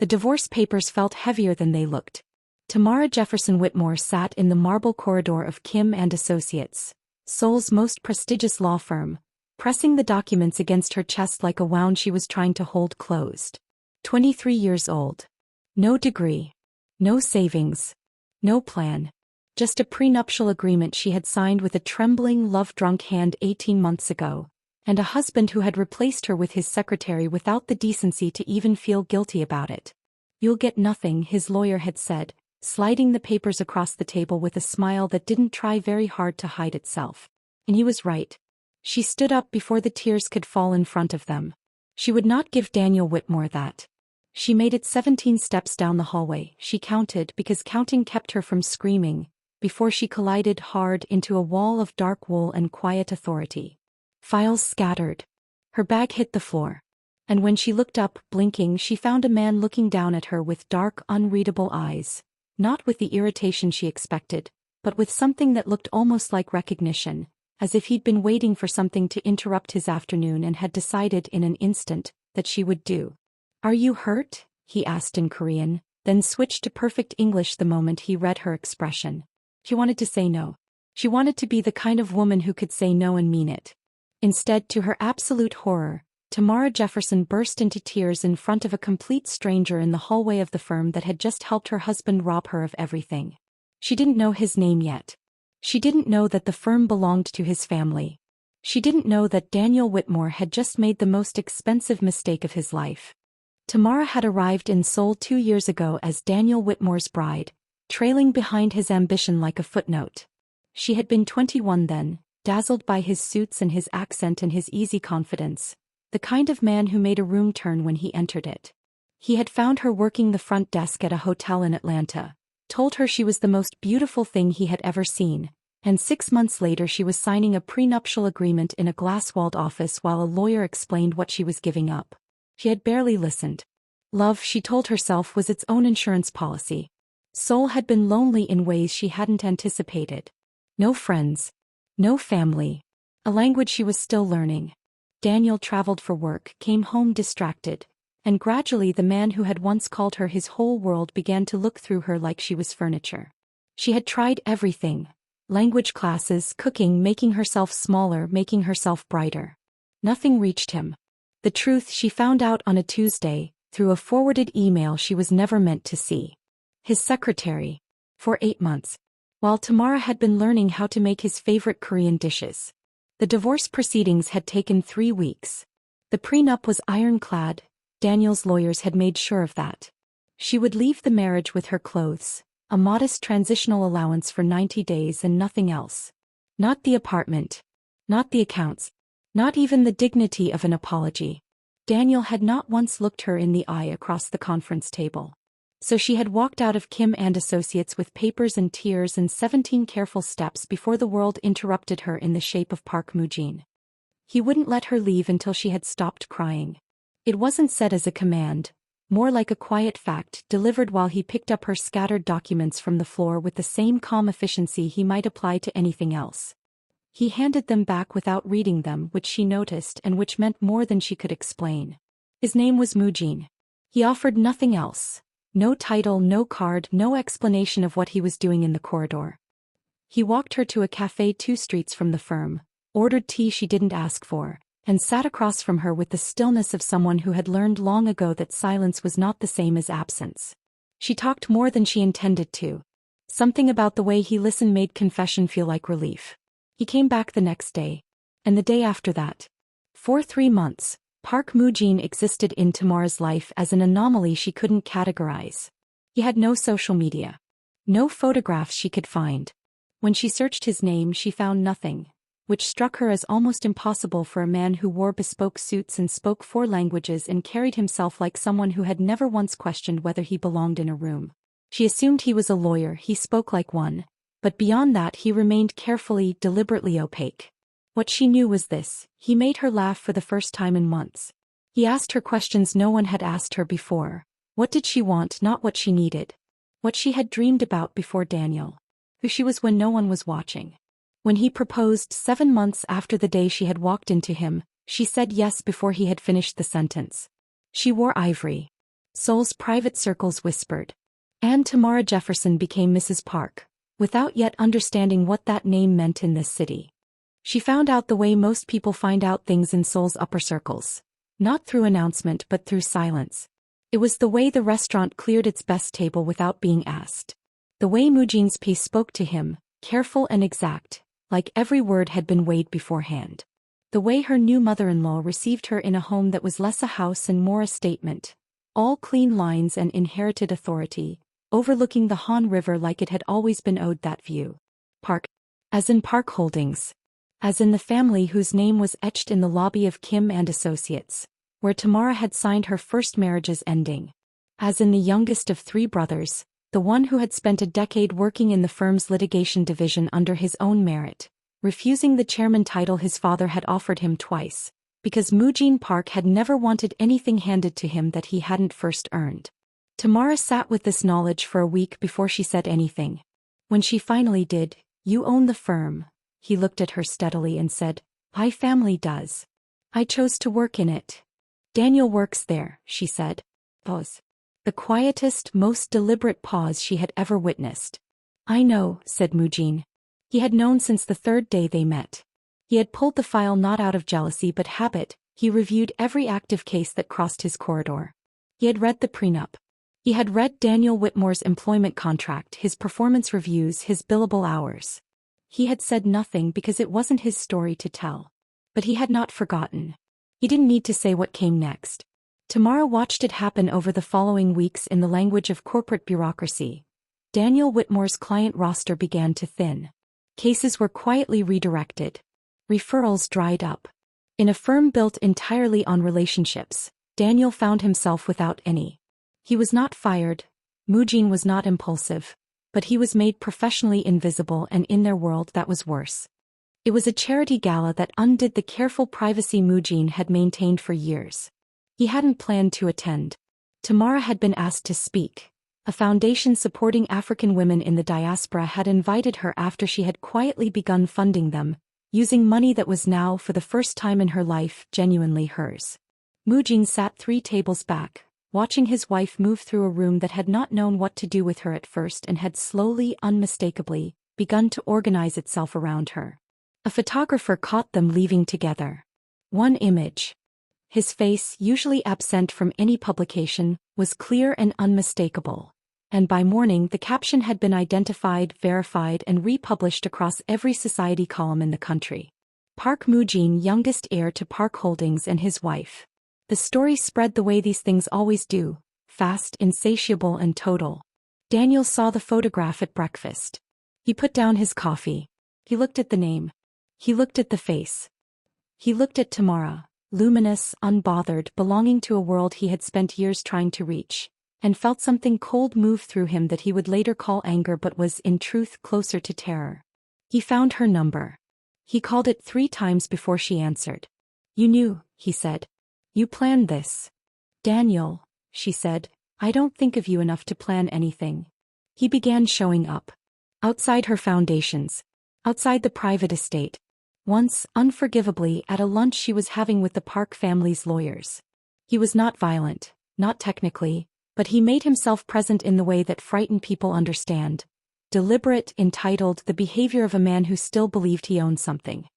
The divorce papers felt heavier than they looked. Tamara Jefferson Whitmore sat in the marble corridor of Kim and Associates, Seoul's most prestigious law firm, pressing the documents against her chest like a wound she was trying to hold closed. 23 years old. No degree. No savings. No plan. Just a prenuptial agreement she had signed with a trembling, love-drunk hand 18 months ago, and a husband who had replaced her with his secretary without the decency to even feel guilty about it. "You'll get nothing," his lawyer had said, sliding the papers across the table with a smile that didn't try very hard to hide itself. And he was right. She stood up before the tears could fall in front of them. She would not give Daniel Whitmore that. She made it 17 steps down the hallway, she counted because counting kept her from screaming, before she collided hard into a wall of dark wool and quiet authority. Files scattered. Her bag hit the floor. And when she looked up, blinking, she found a man looking down at her with dark, unreadable eyes, not with the irritation she expected, but with something that looked almost like recognition, as if he'd been waiting for something to interrupt his afternoon and had decided in an instant that she would do. "Are you hurt?" he asked in Korean, then switched to perfect English the moment he read her expression. She wanted to say no. She wanted to be the kind of woman who could say no and mean it. Instead, to her absolute horror, Tamara Jefferson burst into tears in front of a complete stranger in the hallway of the firm that had just helped her husband rob her of everything. She didn't know his name yet. She didn't know that the firm belonged to his family. She didn't know that Daniel Whitmore had just made the most expensive mistake of his life. Tamara had arrived in Seoul 2 years ago as Daniel Whitmore's bride, trailing behind his ambition like a footnote. She had been 21 then, dazzled by his suits and his accent and his easy confidence, the kind of man who made a room turn when he entered it. He had found her working the front desk at a hotel in Atlanta, told her she was the most beautiful thing he had ever seen, and 6 months later she was signing a prenuptial agreement in a glass-walled office while a lawyer explained what she was giving up. She had barely listened. Love, she told herself, was its own insurance policy. Seoul had been lonely in ways she hadn't anticipated. No friends. No family. A language she was still learning. Daniel traveled for work, came home distracted, and gradually the man who had once called her his whole world began to look through her like she was furniture. She had tried everything. Language classes, cooking, making herself smaller, making herself brighter. Nothing reached him. The truth she found out on a Tuesday, through a forwarded email she was never meant to see. His secretary. For 8 months. While Tamara had been learning how to make his favorite Korean dishes. The divorce proceedings had taken 3 weeks. The prenup was ironclad, Daniel's lawyers had made sure of that. She would leave the marriage with her clothes, a modest transitional allowance for 90 days and nothing else. Not the apartment. Not the accounts. Not even the dignity of an apology. Daniel had not once looked her in the eye across the conference table. So she had walked out of Kim and Associates with papers and tears and 17 careful steps before the world interrupted her in the shape of Park Moo-jin. He wouldn't let her leave until she had stopped crying. It wasn't said as a command, more like a quiet fact delivered while he picked up her scattered documents from the floor with the same calm efficiency he might apply to anything else. He handed them back without reading them, which she noticed and which meant more than she could explain. His name was Moo-jin. He offered nothing else. No title, no card, no explanation of what he was doing in the corridor. He walked her to a cafe 2 streets from the firm, ordered tea she didn't ask for, and sat across from her with the stillness of someone who had learned long ago that silence was not the same as absence. She talked more than she intended to. Something about the way he listened made confession feel like relief. He came back the next day. And the day after that. For 3 months, Park Moo-jin existed in Tamara's life as an anomaly she couldn't categorize. He had no social media. No photographs she could find. When she searched his name she found nothing, which struck her as almost impossible for a man who wore bespoke suits and spoke 4 languages and carried himself like someone who had never once questioned whether he belonged in a room. She assumed he was a lawyer, he spoke like one, but beyond that he remained carefully, deliberately opaque. What she knew was this: he made her laugh for the first time in months. He asked her questions no one had asked her before. What did she want, not what she needed. What she had dreamed about before Daniel. Who she was when no one was watching. When he proposed 7 months after the day she had walked into him, she said yes before he had finished the sentence. She wore ivory. Seoul's private circles whispered. And Tamara Jefferson became Mrs. Park, without yet understanding what that name meant in this city. She found out the way most people find out things in Seoul's upper circles. Not through announcement but through silence. It was the way the restaurant cleared its best table without being asked. The way Moojin's piece spoke to him, careful and exact, like every word had been weighed beforehand. The way her new mother-in-law received her in a home that was less a house and more a statement. All clean lines and inherited authority, overlooking the Han River like it had always been owed that view. Park. As in Park Holdings. As in the family whose name was etched in the lobby of Kim and Associates, where Tamara had signed her first marriage's ending. As in the youngest of three brothers, the one who had spent a decade working in the firm's litigation division under his own merit, refusing the chairman title his father had offered him twice, because Moojin Park had never wanted anything handed to him that he hadn't first earned. Tamara sat with this knowledge for a week before she said anything. When she finally did, "You own the firm," he looked at her steadily and said, "My family does. I chose to work in it." "Daniel works there," she said. Pause. The quietest, most deliberate pause she had ever witnessed. "I know," said Moojin. He had known since the third day they met. He had pulled the file not out of jealousy but habit. He reviewed every active case that crossed his corridor. He had read the prenup. He had read Daniel Whitmore's employment contract, his performance reviews, his billable hours. He had said nothing because it wasn't his story to tell. But he had not forgotten. He didn't need to say what came next. Tamara watched it happen over the following weeks in the language of corporate bureaucracy. Daniel Whitmore's client roster began to thin. Cases were quietly redirected. Referrals dried up. In a firm built entirely on relationships, Daniel found himself without any. He was not fired. Moojin was not impulsive. But he was made professionally invisible, and in their world that was worse. It was a charity gala that undid the careful privacy Moojin had maintained for years. He hadn't planned to attend. Tamara had been asked to speak. A foundation supporting African women in the diaspora had invited her after she had quietly begun funding them, using money that was now, for the first time in her life, genuinely hers. Moojin sat 3 tables back, watching his wife move through a room that had not known what to do with her at first and had slowly, unmistakably, begun to organize itself around her. A photographer caught them leaving together. One image. His face, usually absent from any publication, was clear and unmistakable. And by morning the caption had been identified, verified and republished across every society column in the country. Park Moojin, youngest heir to Park Holdings, and his wife. The story spread the way these things always do, fast, insatiable and total. Daniel saw the photograph at breakfast. He put down his coffee. He looked at the name. He looked at the face. He looked at Tamara, luminous, unbothered, belonging to a world he had spent years trying to reach, and felt something cold move through him that he would later call anger but was, in truth, closer to terror. He found her number. He called it 3 times before she answered. "You knew," he said. "You planned this." "Daniel," she said, "I don't think of you enough to plan anything." He began showing up. Outside her foundations. Outside the private estate. Once, unforgivably, at a lunch she was having with the Park family's lawyers. He was not violent, not technically, but he made himself present in the way that frightened people understand. Deliberate, entitled, the behavior of a man who still believed he owned something.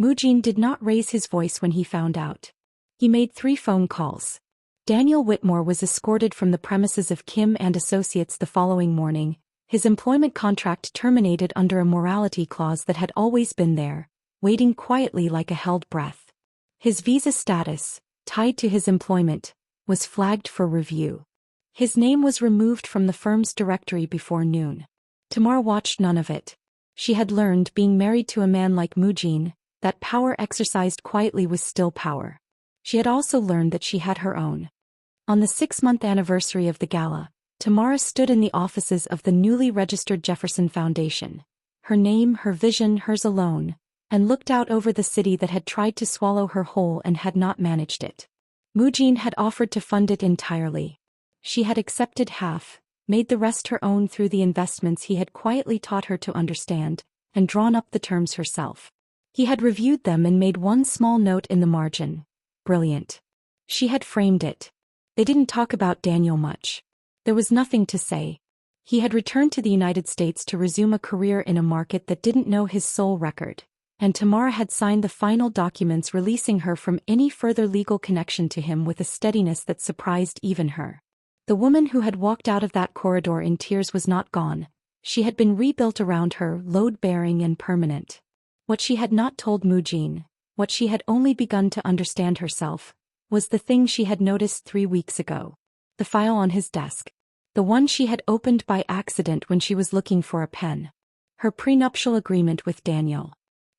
Moojin did not raise his voice when he found out. He made 3 phone calls. Daniel Whitmore was escorted from the premises of Kim and Associates the following morning, his employment contract terminated under a morality clause that had always been there, waiting quietly like a held breath. His visa status, tied to his employment, was flagged for review. His name was removed from the firm's directory before noon. Tamara watched none of it. She had learned, being married to a man like Moojin, that power exercised quietly was still power. She had also learned that she had her own. On the 6-month anniversary of the gala, Tamara stood in the offices of the newly registered Jefferson Foundation. Her name, her vision, hers alone, and looked out over the city that had tried to swallow her whole and had not managed it. Moojin had offered to fund it entirely. She had accepted half, made the rest her own through the investments he had quietly taught her to understand, and drawn up the terms herself. He had reviewed them and made one small note in the margin. Brilliant. She had framed it. They didn't talk about Daniel much. There was nothing to say. He had returned to the United States to resume a career in a market that didn't know his soul record, and Tamara had signed the final documents releasing her from any further legal connection to him with a steadiness that surprised even her. The woman who had walked out of that corridor in tears was not gone. She had been rebuilt around her, load-bearing and permanent. What she had not told Mujin, what she had only begun to understand herself, was the thing she had noticed 3 weeks ago. The file on his desk. The one she had opened by accident when she was looking for a pen. Her prenuptial agreement with Daniel.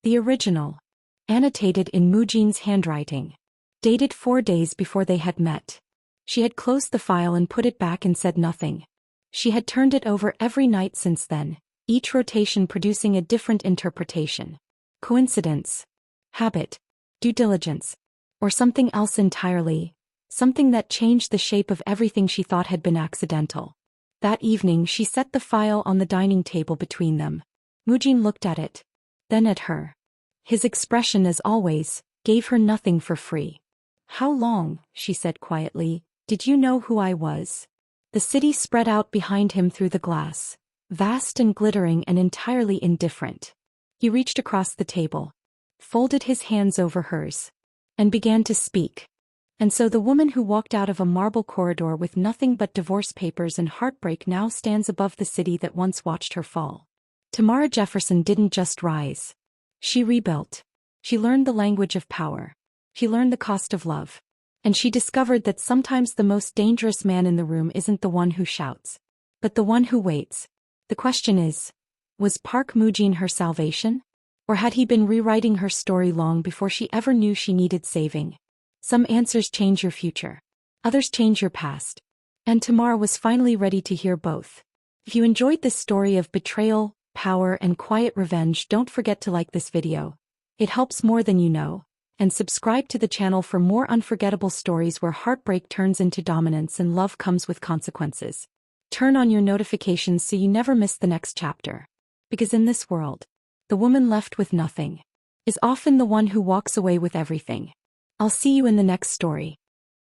The original. Annotated in Mujin's handwriting. Dated 4 days before they had met. She had closed the file and put it back and said nothing. She had turned it over every night since then, each rotation producing a different interpretation. Coincidence? Habit? Due diligence? Or something else entirely? Something that changed the shape of everything she thought had been accidental. That evening she set the file on the dining table between them. Mujin looked at it. Then at her. His expression, as always, gave her nothing for free. "How long," she said quietly, "did you know who I was?" The city spread out behind him through the glass, vast and glittering and entirely indifferent. He reached across the table, folded his hands over hers, and began to speak. And so the woman who walked out of a marble corridor with nothing but divorce papers and heartbreak now stands above the city that once watched her fall. Tamara Jefferson didn't just rise. She rebuilt. She learned the language of power. She learned the cost of love. And she discovered that sometimes the most dangerous man in the room isn't the one who shouts, but the one who waits. The question is, was Park Mujin her salvation? Or had he been rewriting her story long before she ever knew she needed saving? Some answers change your future. Others change your past. And Tamara was finally ready to hear both. If you enjoyed this story of betrayal, power, and quiet revenge, don't forget to like this video. It helps more than you know. And subscribe to the channel for more unforgettable stories where heartbreak turns into dominance and love comes with consequences. Turn on your notifications so you never miss the next chapter. Because in this world, the woman left with nothing is often the one who walks away with everything. I'll see you in the next story.